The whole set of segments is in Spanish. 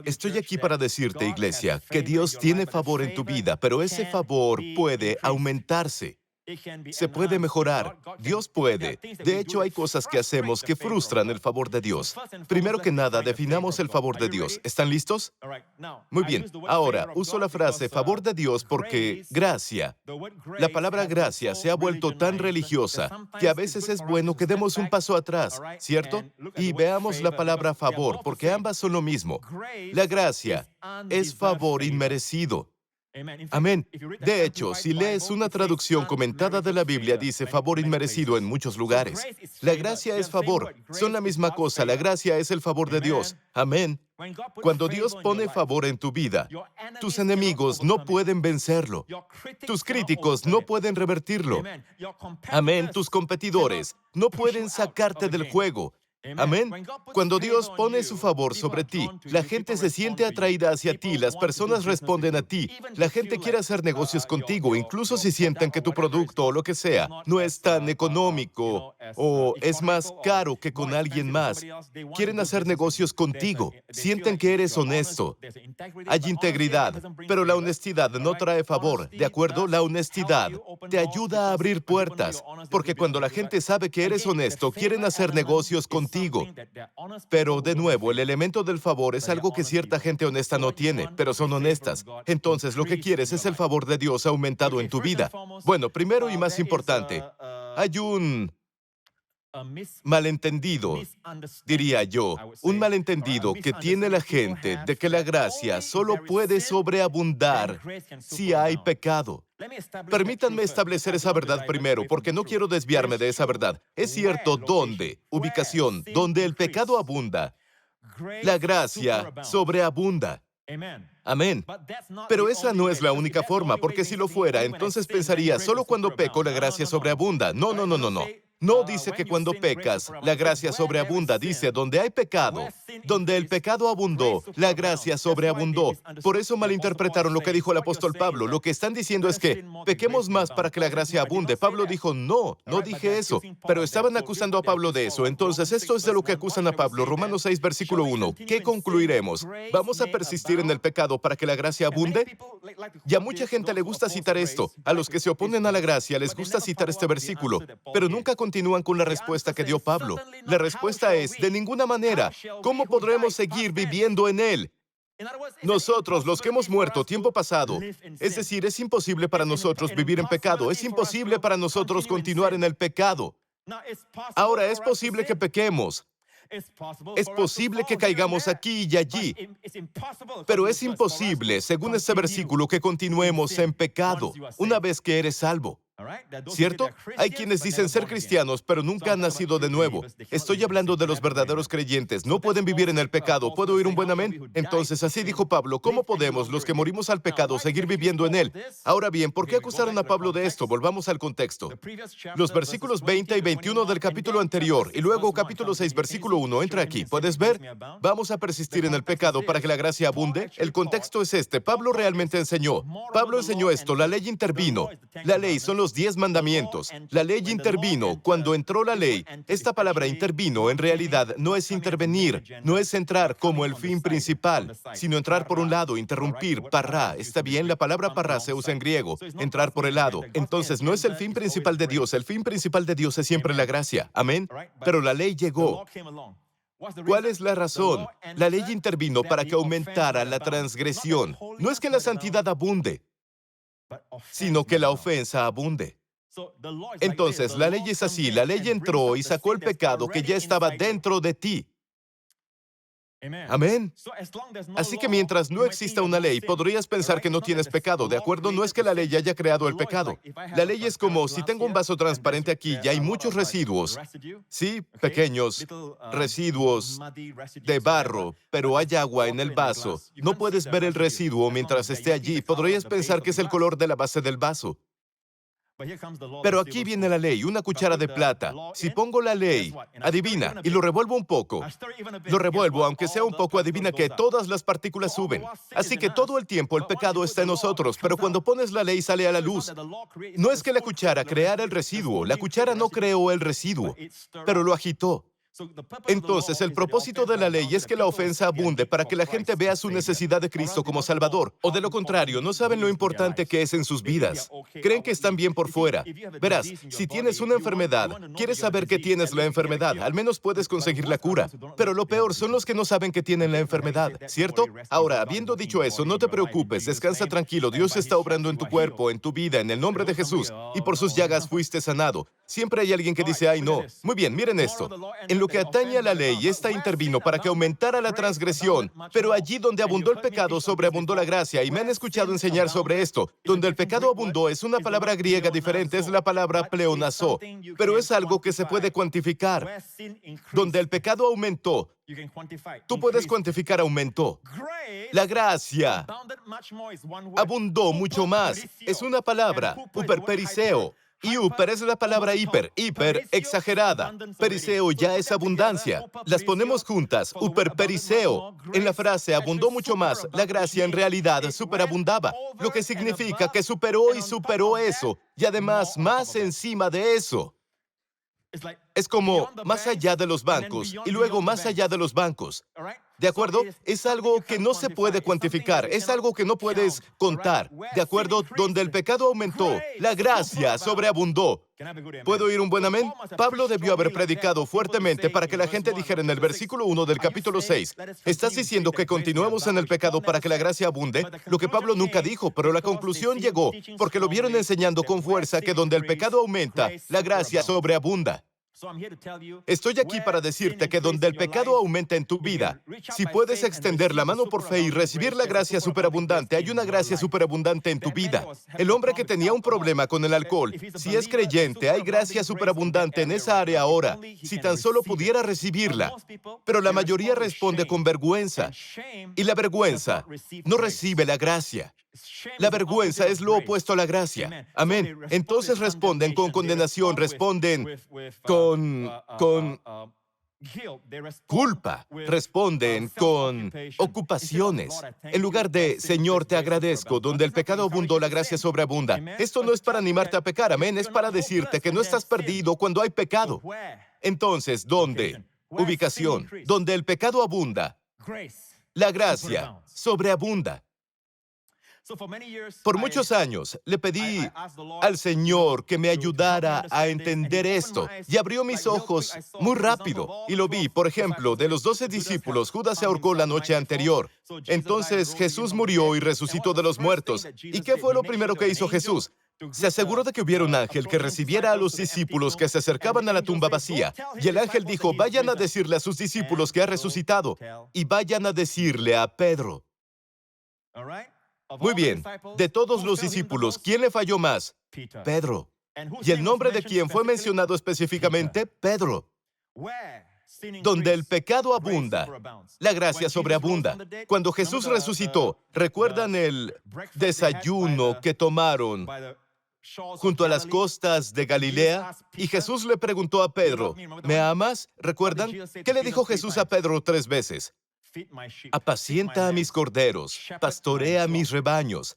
Estoy aquí para decirte, iglesia, que Dios tiene favor en tu vida, pero ese favor puede aumentarse. Se puede mejorar. Dios puede. De hecho, hay cosas que hacemos que frustran el favor de Dios. Primero que nada, definamos el favor de Dios. ¿Están listos? Muy bien. Ahora, uso la frase favor de Dios porque gracia. La palabra gracia se ha vuelto tan religiosa que a veces es bueno que demos un paso atrás, ¿cierto? Y veamos la palabra favor, porque ambas son lo mismo. La gracia es favor inmerecido. Amén. De hecho, si lees una traducción comentada de la Biblia, dice favor inmerecido en muchos lugares. La gracia es favor. Son la misma cosa. La gracia es el favor de Dios. Amén. Cuando Dios pone favor en tu vida, tus enemigos no pueden vencerlo. Tus críticos no pueden revertirlo. Amén. Tus competidores no pueden sacarte del juego. Amén. Cuando Dios pone su favor sobre ti, la gente se siente atraída hacia ti, las personas responden a ti, la gente quiere hacer negocios contigo, incluso si sienten que tu producto o lo que sea no es tan económico o es más caro que con alguien más. Quieren hacer negocios contigo, sienten que eres honesto. Hay integridad, pero la honestidad no trae favor, ¿de acuerdo? La honestidad te ayuda a abrir puertas, porque cuando la gente sabe que eres honesto, quieren hacer negocios contigo. Pero, de nuevo, el elemento del favor es algo que cierta gente honesta no tiene, pero son honestas. Entonces, lo que quieres es el favor de Dios aumentado en tu vida. Bueno, primero y más importante, hay un malentendido, diría yo, un malentendido que tiene la gente de que la gracia solo puede sobreabundar si hay pecado. Permítanme establecer esa verdad primero, porque no quiero desviarme de esa verdad. Es cierto, ¿dónde? Ubicación, donde el pecado abunda, la gracia sobreabunda. Amén. Pero esa no es la única forma, porque si lo fuera, entonces pensaría, solo cuando peco la gracia sobreabunda. No, no, no, no, no. No dice que cuando pecas, la gracia sobreabunda. Dice, donde hay pecado, donde el pecado abundó, la gracia sobreabundó. Por eso malinterpretaron lo que dijo el apóstol Pablo. Lo que están diciendo es que pequemos más para que la gracia abunde. Pablo dijo, no, no dije eso. Pero estaban acusando a Pablo de eso. Entonces, esto es de lo que acusan a Pablo. Romanos 6, versículo 1. ¿Qué concluiremos? ¿Vamos a persistir en el pecado para que la gracia abunde? Y a mucha gente le gusta citar esto. A los que se oponen a la gracia les gusta citar este versículo, pero nunca continúan con la respuesta que dio Pablo. La respuesta es, de ninguna manera. ¿Cómo podremos seguir viviendo en él? Nosotros, los que hemos muerto tiempo pasado, es decir, es imposible para nosotros vivir en pecado, es imposible para nosotros continuar en el pecado. Ahora, es posible que pequemos, es posible que caigamos aquí y allí, pero es imposible, según este versículo, que continuemos en pecado una vez que eres salvo. ¿Cierto? Hay quienes dicen ser cristianos, pero nunca han nacido de nuevo. Estoy hablando de los verdaderos creyentes. No pueden vivir en el pecado. ¿Puedo oír un buen amén? Entonces, así dijo Pablo, ¿cómo podemos, los que morimos al pecado, seguir viviendo en él? Ahora bien, ¿por qué acusaron a Pablo de esto? Volvamos al contexto. Los versículos 20 y 21 del capítulo anterior, y luego capítulo 6, versículo 1, entra aquí. ¿Puedes ver? ¿Vamos a persistir en el pecado para que la gracia abunde? El contexto es este. Pablo realmente enseñó. Pablo enseñó esto. La ley intervino. La ley son los 10 mandamientos. La ley intervino. Cuando entró la ley, esta palabra intervino en realidad no es intervenir, no es entrar como el fin principal, sino entrar por un lado, interrumpir, parrá. ¿Está bien? La palabra parrá se usa en griego, entrar por el lado. Entonces, no es el fin principal de Dios. El fin principal de Dios es siempre la gracia. Amén. Pero la ley llegó. ¿Cuál es la razón? La ley intervino para que aumentara la transgresión. No es que la santidad abunde, sino que la ofensa abunde. Entonces, la ley es así. La ley entró y sacó el pecado que ya estaba dentro de ti. Amén. Así que mientras no exista una ley, podrías pensar que no tienes pecado, ¿de acuerdo? No es que la ley haya creado el pecado. La ley es como si tengo un vaso transparente aquí y hay muchos residuos. Sí, pequeños residuos de barro, pero hay agua en el vaso. No puedes ver el residuo mientras esté allí. Podrías pensar que es el color de la base del vaso. Pero aquí viene la ley, una cuchara de plata. Si pongo la ley, adivina, y lo revuelvo un poco. Lo revuelvo, aunque sea un poco, adivina que todas las partículas suben. Así que todo el tiempo el pecado está en nosotros, pero cuando pones la ley sale a la luz. No es que la cuchara creara el residuo, la cuchara no creó el residuo, pero lo agitó. Entonces, el propósito de la ley es que la ofensa abunde para que la gente vea su necesidad de Cristo como Salvador, o de lo contrario, no saben lo importante que es en sus vidas. Creen que están bien por fuera. Verás, si tienes una enfermedad, quieres saber que tienes la enfermedad, al menos puedes conseguir la cura. Pero lo peor son los que no saben que tienen la enfermedad, ¿cierto? Ahora, habiendo dicho eso, no te preocupes, descansa tranquilo, Dios está obrando en tu cuerpo, en tu vida, en el nombre de Jesús, y por sus llagas fuiste sanado. Siempre hay alguien que dice, ay no. Muy bien, miren esto. En lo que atañe a la ley, esta intervino para que aumentara la transgresión, pero allí donde abundó el pecado, sobreabundó la gracia, y me han escuchado enseñar sobre esto. Donde el pecado abundó es una palabra griega diferente, es la palabra pleonazo, pero es algo que se puede cuantificar. Donde el pecado aumentó, tú puedes cuantificar aumentó. La gracia abundó mucho más. Es una palabra, uperperiseo. Y uper es la palabra hiper, exagerada. Periseo ya es abundancia. Las ponemos juntas, uperperiseo. En la frase abundó mucho más, la gracia en realidad superabundaba, lo que significa que superó y superó eso, y además más encima de eso. Es como más allá de los bancos y luego más allá de los bancos. ¿De acuerdo? Es algo que no se puede cuantificar, es algo que no puedes contar. ¿De acuerdo? Donde el pecado aumentó, la gracia sobreabundó. ¿Puedo oír un buen amén? Pablo debió haber predicado fuertemente para que la gente dijera en el versículo 1 del capítulo 6, ¿estás diciendo que continuemos en el pecado para que la gracia abunde? Lo que Pablo nunca dijo, pero la conclusión llegó porque lo vieron enseñando con fuerza que donde el pecado aumenta, la gracia sobreabunda. Estoy aquí para decirte que donde el pecado aumenta en tu vida, si puedes extender la mano por fe y recibir la gracia superabundante, hay una gracia superabundante en tu vida. El hombre que tenía un problema con el alcohol, si es creyente, hay gracia superabundante en esa área ahora, si tan solo pudiera recibirla. Pero la mayoría responde con vergüenza, y la vergüenza no recibe la gracia. La vergüenza es lo opuesto a la gracia. Amén. Entonces responden con condenación, responden con culpa, responden con ocupaciones. En lugar de, Señor, te agradezco, donde el pecado abundó, la gracia sobreabunda. Esto no es para animarte a pecar, amén, es para decirte que no estás perdido cuando hay pecado. Entonces, ¿dónde? Ubicación. Donde el pecado abunda, la gracia sobreabunda. Por muchos años le pedí al Señor que me ayudara a entender esto y abrió mis ojos muy rápido y lo vi. Por ejemplo, de los 12 discípulos, Judas se ahorcó la noche anterior. Entonces Jesús murió y resucitó de los muertos. ¿Y qué fue lo primero que hizo Jesús? Se aseguró de que hubiera un ángel que recibiera a los discípulos que se acercaban a la tumba vacía. Y el ángel dijo, vayan a decirle a sus discípulos que ha resucitado y vayan a decirle a Pedro. Muy bien, de todos los discípulos, ¿quién le falló más? Pedro. ¿Y el nombre de quién fue mencionado específicamente? Pedro. Donde el pecado abunda, la gracia sobreabunda. Cuando Jesús resucitó, ¿recuerdan el desayuno que tomaron junto a las costas de Galilea? Y Jesús le preguntó a Pedro, ¿me amas? ¿Recuerdan? ¿Qué le dijo Jesús a Pedro 3 veces? Apacienta a mis corderos, pastorea mis rebaños,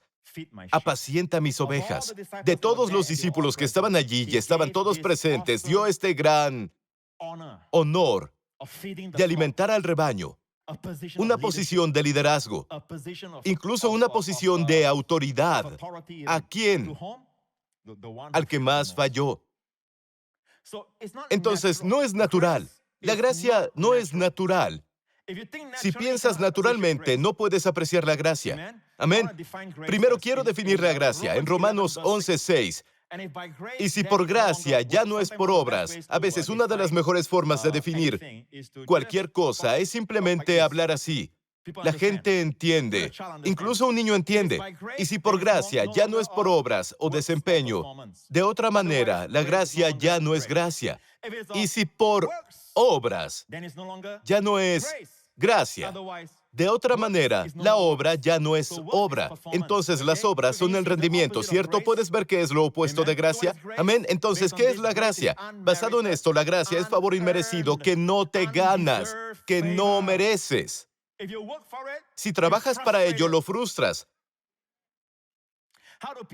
apacienta mis ovejas. De todos los discípulos que estaban allí y estaban todos presentes, dio este gran honor de alimentar al rebaño, una posición de liderazgo, incluso una posición de autoridad. ¿A quién? Al que más falló. Entonces, no es natural. La gracia no es natural. Si piensas naturalmente, no puedes apreciar la gracia. Amén. Primero quiero definir la gracia en Romanos 11:6. Y si por gracia ya no es por obras, a veces una de las mejores formas de definir cualquier cosa es simplemente hablar así. La gente entiende, incluso un niño entiende. Y si por gracia ya no es por obras o desempeño, de otra manera, la gracia ya no es gracia. Y si por obras ya no es gracia, de otra manera, la obra ya no es obra. Entonces, las obras son el rendimiento, ¿cierto? ¿Puedes ver qué es lo opuesto de gracia? Amén. Entonces, ¿qué es la gracia? Basado en esto, la gracia es favor inmerecido que no te ganas, que no mereces. Si trabajas para ello, lo frustras.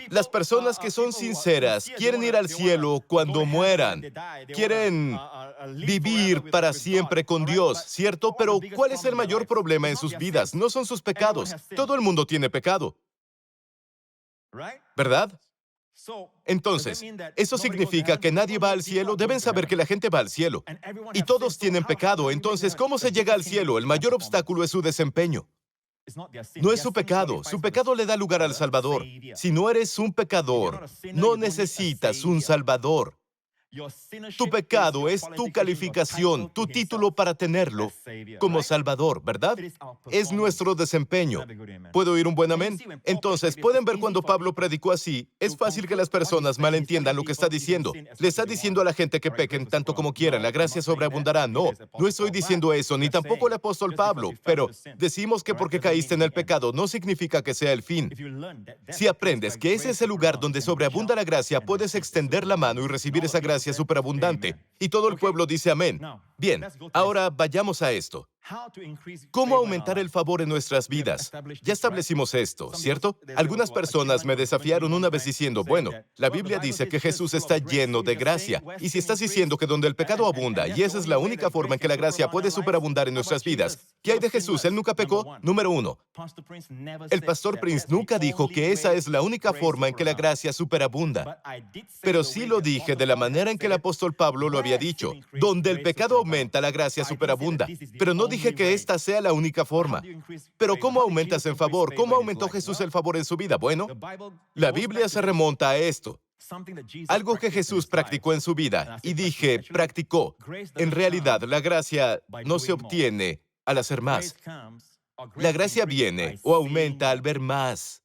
Las personas que son sinceras quieren ir al cielo cuando mueran. Quieren vivir para siempre con Dios, ¿cierto? Pero ¿cuál es el mayor problema en sus vidas? No son sus pecados. Todo el mundo tiene pecado, ¿verdad? Entonces, ¿eso significa que nadie va al cielo? Deben saber que la gente va al cielo. Y todos tienen pecado. Entonces, ¿cómo se llega al cielo? El mayor obstáculo es su desempeño. No es su pecado. Su pecado le da lugar al Salvador. Si no eres un pecador, no necesitas un Salvador. Tu pecado es tu calificación, tu título para tenerlo como Salvador, ¿verdad? Es nuestro desempeño. ¿Puedo oír un buen amén? Entonces, pueden ver cuando Pablo predicó así, es fácil que las personas malentiendan lo que está diciendo. Le está diciendo a la gente que pequen tanto como quieran, la gracia sobreabundará. No, no estoy diciendo eso, ni tampoco el apóstol Pablo, pero decimos que porque caíste en el pecado no significa que sea el fin. Si aprendes que ese es el lugar donde sobreabunda la gracia, puedes extender la mano y recibir esa gracia superabundante. Y todo el pueblo dice amén. Bien, ahora vayamos a esto. ¿Cómo aumentar el favor en nuestras vidas? Ya establecimos esto, ¿cierto? Algunas personas me desafiaron una vez diciendo, bueno, la Biblia dice que Jesús está lleno de gracia. Y si estás diciendo que donde el pecado abunda, y esa es la única forma en que la gracia puede superabundar en nuestras vidas, ¿qué hay de Jesús? ¿Él nunca pecó? Número uno, el pastor Prince nunca dijo que esa es la única forma en que la gracia superabunda. Pero sí lo dije de la manera en que el apóstol Pablo lo había dicho. Donde el pecado aumenta, la gracia superabunda. Pero no dije que esta sea la única forma. Pero ¿cómo aumentas el favor? ¿Cómo aumentó Jesús el favor en su vida? Bueno, la Biblia se remonta a esto. Algo que Jesús practicó en su vida. Y dije, practicó. En realidad, la gracia no se obtiene al hacer más. La gracia viene o aumenta al ver más.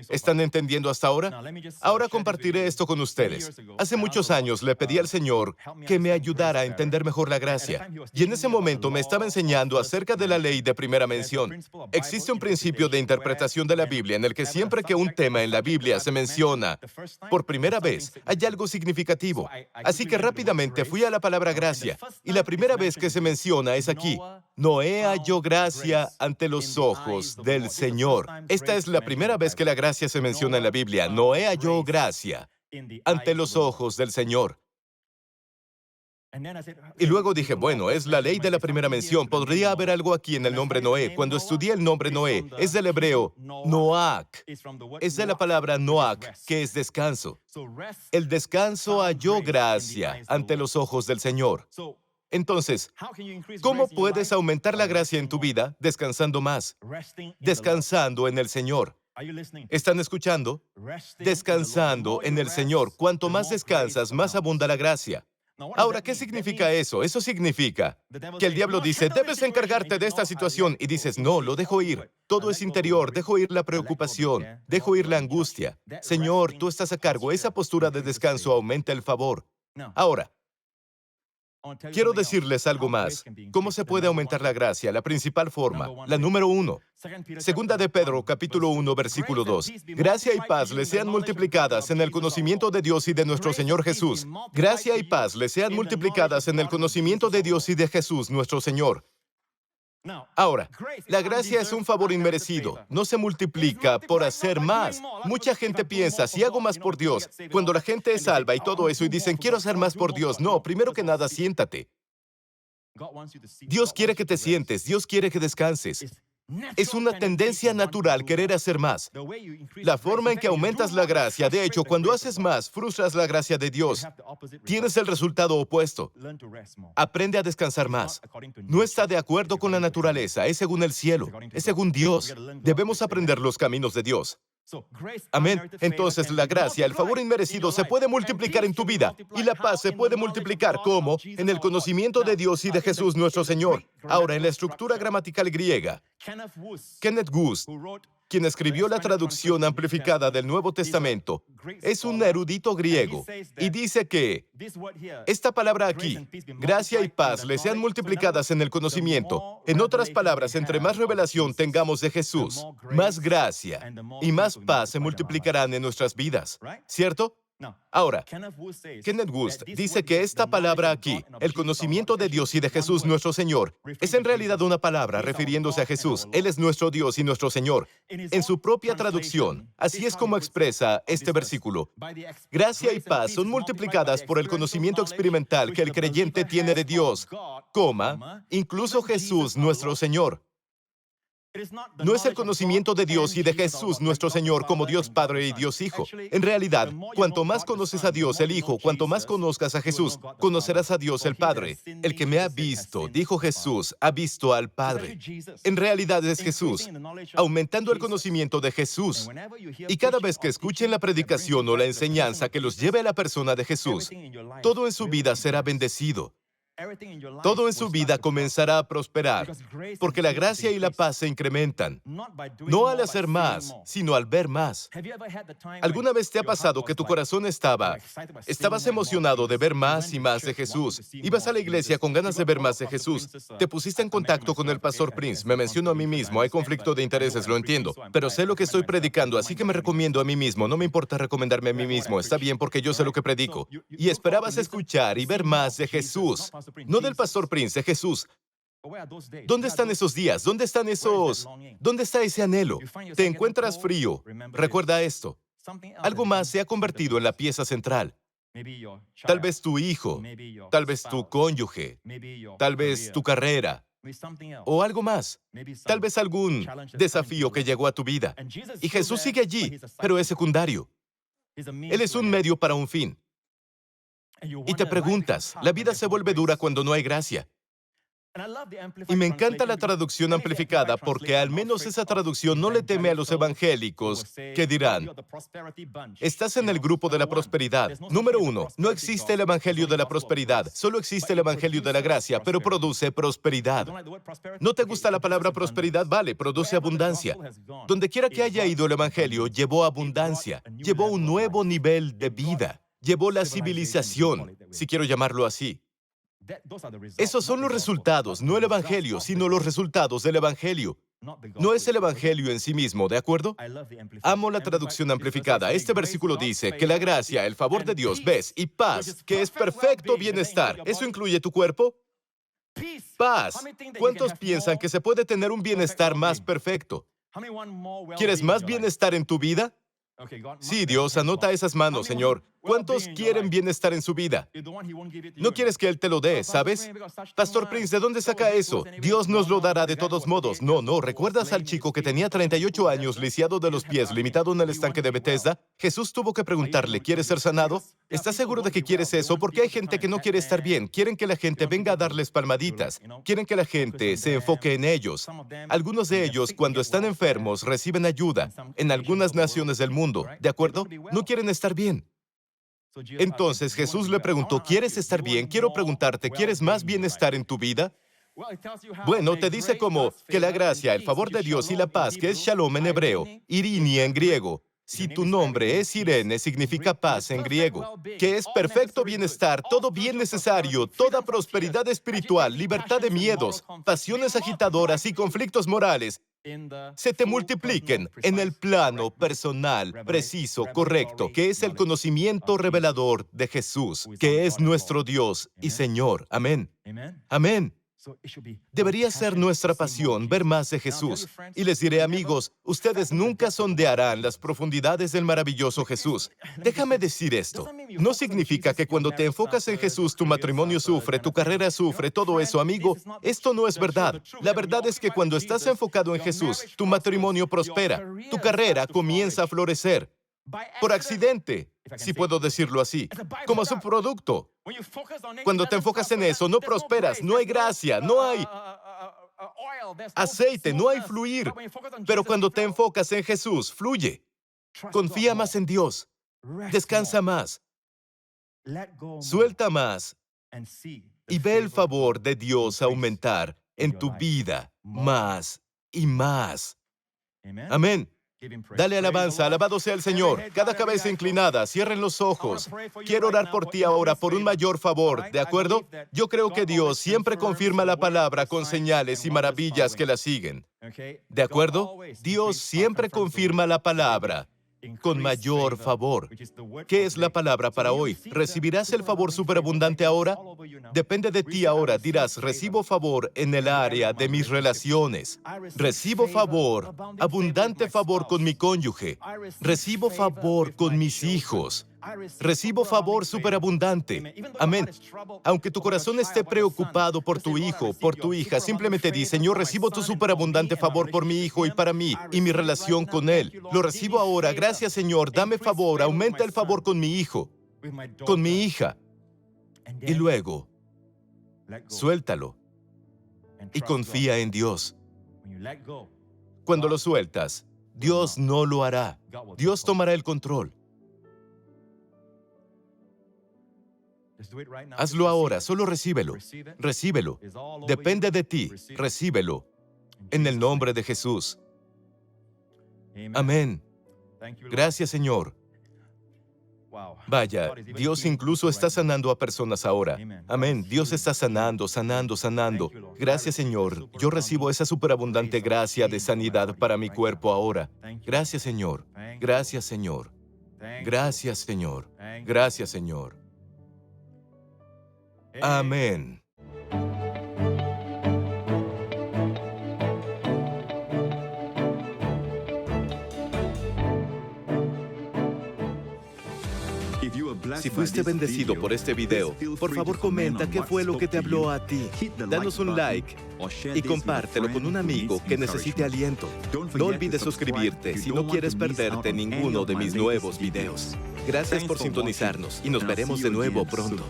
¿Están entendiendo hasta ahora? Ahora compartiré esto con ustedes. Hace muchos años le pedí al Señor que me ayudara a entender mejor la gracia. Y en ese momento me estaba enseñando acerca de la ley de primera mención. Existe un principio de interpretación de la Biblia en el que siempre que un tema en la Biblia se menciona por primera vez, hay algo significativo. Así que rápidamente fui a la palabra gracia. Y la primera vez que se menciona es aquí. Noé halló gracia ante los ojos del Señor. Esta es la primera vez que la gracia se menciona en la Biblia. Noé halló gracia ante los ojos del Señor. Y luego dije, bueno, es la ley de la primera mención. ¿Podría haber algo aquí en el nombre Noé? Cuando estudié el nombre Noé, es del hebreo Noach. Es de la palabra Noach, que es descanso. El descanso halló gracia ante los ojos del Señor. Entonces, ¿cómo puedes aumentar la gracia en tu vida descansando más? Descansando en el Señor. ¿Están escuchando? Descansando en el Señor. Cuanto más descansas, más abunda la gracia. Ahora, ¿qué significa eso? Eso significa que el diablo dice, debes encargarte de esta situación. Y dices, no, lo dejo ir. Todo es interior. Dejo ir la preocupación. Dejo ir la angustia. Señor, tú estás a cargo. Esa postura de descanso aumenta el favor. Ahora, quiero decirles algo más. ¿Cómo se puede aumentar la gracia? La principal forma, la número 1. Segunda de Pedro, capítulo 1, versículo 2. Gracia y paz les sean multiplicadas en el conocimiento de Dios y de nuestro Señor Jesús. Gracia y paz les sean multiplicadas en el conocimiento de Dios y de Jesús, nuestro Señor. Ahora, la gracia es un favor inmerecido. No se multiplica por hacer más. Mucha gente piensa, si hago más por Dios, cuando la gente es salva y todo eso y dicen, quiero hacer más por Dios. No, primero que nada, siéntate. Dios quiere que te sientes. Dios quiere que descanses. Es una tendencia natural querer hacer más. La forma en que aumentas la gracia, de hecho, cuando haces más, frustras la gracia de Dios. Tienes el resultado opuesto. Aprende a descansar más. No está de acuerdo con la naturaleza, es según el cielo, es según Dios. Debemos aprender los caminos de Dios. Amén. Entonces la gracia, el favor inmerecido se puede multiplicar en tu vida y la paz se puede multiplicar ¿cómo? En el conocimiento de Dios y de Jesús nuestro Señor. Ahora, en la estructura gramatical griega, Kenneth Wuest, quien escribió la traducción amplificada del Nuevo Testamento, es un erudito griego y dice que esta palabra aquí, gracia y paz, le sean multiplicadas en el conocimiento. En otras palabras, entre más revelación tengamos de Jesús, más gracia y más paz se multiplicarán en nuestras vidas. ¿Cierto? Ahora, Kenneth Wust dice que esta palabra aquí, el conocimiento de Dios y de Jesús nuestro Señor, es en realidad una palabra refiriéndose a Jesús. Él es nuestro Dios y nuestro Señor. En su propia traducción, así es como expresa este versículo. Gracia y paz son multiplicadas por el conocimiento experimental que el creyente tiene de Dios, incluso Jesús nuestro Señor. No es el conocimiento de Dios y de Jesús nuestro Señor como Dios Padre y Dios Hijo. En realidad, cuanto más conoces a Dios el Hijo, cuanto más conozcas a Jesús, conocerás a Dios el Padre. El que me ha visto, dijo Jesús, ha visto al Padre. En realidad es Jesús, aumentando el conocimiento de Jesús. Y cada vez que escuchen la predicación o la enseñanza que los lleve a la persona de Jesús, todo en su vida será bendecido. Todo en su vida comenzará a prosperar, porque la gracia y la paz se incrementan, no al hacer más, sino al ver más. ¿Alguna vez te ha pasado que tu corazón estabas emocionado de ver más y más de Jesús? Ibas a la iglesia con ganas de ver más de Jesús. Te pusiste en contacto con el pastor Prince. Me menciono a mí mismo, hay conflicto de intereses, lo entiendo, pero sé lo que estoy predicando, así que me recomiendo a mí mismo. No me importa recomendarme a mí mismo, está bien porque yo sé lo que predico. Y esperabas escuchar y ver más de Jesús. No del pastor Prince, de Jesús. ¿Dónde están esos días? ¿Dónde está ese anhelo? Te encuentras frío. Recuerda esto. Algo más se ha convertido en la pieza central. Tal vez tu hijo, tal vez tu cónyuge, tal vez tu carrera, o algo más. Tal vez algún desafío que llegó a tu vida. Y Jesús sigue allí, pero es secundario. Él es un medio para un fin. Y te preguntas, la vida se vuelve dura cuando no hay gracia. Y me encanta la traducción amplificada porque al menos esa traducción no le teme a los evangélicos que dirán, estás en el grupo de la prosperidad. Número 1, no existe el evangelio de la prosperidad, solo existe el evangelio de la gracia, pero produce prosperidad. ¿No te gusta la palabra prosperidad? Vale, produce abundancia. Donde quiera que haya ido el evangelio, llevó abundancia, llevó un nuevo nivel de vida. Llevó la civilización, si quiero llamarlo así. Esos son los resultados, no el Evangelio, sino los resultados del Evangelio. No es el Evangelio en sí mismo, ¿de acuerdo? Amo la traducción amplificada. Este versículo dice que la gracia, el favor de Dios, ves, y paz, que es perfecto bienestar. ¿Eso incluye tu cuerpo? Paz. ¿Cuántos piensan que se puede tener un bienestar más perfecto? ¿Quieres más bienestar en tu vida? Sí, Dios, anota esas manos, Señor. ¿Cuántos quieren bienestar en su vida? No quieres que Él te lo dé, ¿sabes? Pastor Prince, ¿de dónde saca eso? Dios nos lo dará de todos modos. No, ¿recuerdas al chico que tenía 38 años, lisiado de los pies, limitado en el estanque de Bethesda? Jesús tuvo que preguntarle, ¿quieres ser sanado? ¿Estás seguro de que quieres eso? Porque hay gente que no quiere estar bien. Quieren que la gente venga a darles palmaditas. Quieren que la gente se enfoque en ellos. Algunos de ellos, cuando están enfermos, reciben ayuda en algunas naciones del mundo, ¿de acuerdo? No quieren estar bien. Entonces Jesús le preguntó, ¿quieres estar bien? Quiero preguntarte, ¿quieres más bienestar en tu vida? Bueno, te dice como que la gracia, el favor de Dios y la paz, que es shalom en hebreo, irini en griego. Si tu nombre es Irene, significa paz en griego, que es perfecto bienestar, todo bien necesario, toda prosperidad espiritual, libertad de miedos, pasiones agitadoras y conflictos morales, se te multipliquen en el plano personal, preciso, correcto, que es el conocimiento revelador de Jesús, que es nuestro Dios y Señor. Amén. Amén. Debería ser nuestra pasión ver más de Jesús. Y les diré, amigos, ustedes nunca sondearán las profundidades del maravilloso Jesús. Déjame decir esto. No significa que cuando te enfocas en Jesús, tu matrimonio sufre, tu carrera sufre, todo eso, amigo. Esto no es verdad. La verdad es que cuando estás enfocado en Jesús, tu matrimonio prospera, tu carrera comienza a florecer. Por accidente, si puedo decirlo así, como subproducto. Cuando te enfocas en eso, no prosperas, no hay gracia, no hay aceite, no hay fluir. Pero cuando te enfocas en Jesús, fluye. Confía más en Dios. Descansa más. Suelta más. Y ve el favor de Dios aumentar en tu vida más y más. Amén. Dale alabanza, alabado sea el Señor. Cada cabeza inclinada, cierren los ojos. Quiero orar por ti ahora por un mayor favor, ¿de acuerdo? Yo creo que Dios siempre confirma la palabra con señales y maravillas que la siguen. ¿De acuerdo? Dios siempre confirma la palabra con mayor favor. ¿Qué es la palabra para hoy? ¿Recibirás el favor superabundante ahora? Depende de ti ahora. Dirás, recibo favor en el área de mis relaciones. Recibo favor, abundante favor con mi cónyuge. Recibo favor con mis hijos. Recibo favor superabundante. Amén. Aunque tu corazón esté preocupado por tu hijo, por tu hija, simplemente di, Señor, recibo tu superabundante favor por mi hijo y para mí y mi relación con él. Lo recibo ahora. Gracias, Señor. Dame favor. Aumenta el favor con mi hijo, con mi hija. Y luego, suéltalo y confía en Dios. Cuando lo sueltas, Dios no lo hará. Dios tomará el control. Hazlo ahora, solo recíbelo. Recíbelo. Depende de ti. Recíbelo. En el nombre de Jesús. Amén. Gracias, Señor. Vaya, Dios incluso está sanando a personas ahora. Amén. Dios está sanando, sanando, sanando. Gracias, Señor. Yo recibo esa superabundante gracia de sanidad para mi cuerpo ahora. Gracias, Señor. Gracias, Señor. Gracias, Señor. Gracias, Señor. Amén. Si fuiste bendecido por este video, por favor comenta qué fue lo que te habló a ti. Danos un like y compártelo con un amigo que necesite aliento. No olvides suscribirte si no quieres perderte ninguno de mis nuevos videos. Gracias por sintonizarnos y nos veremos de nuevo pronto.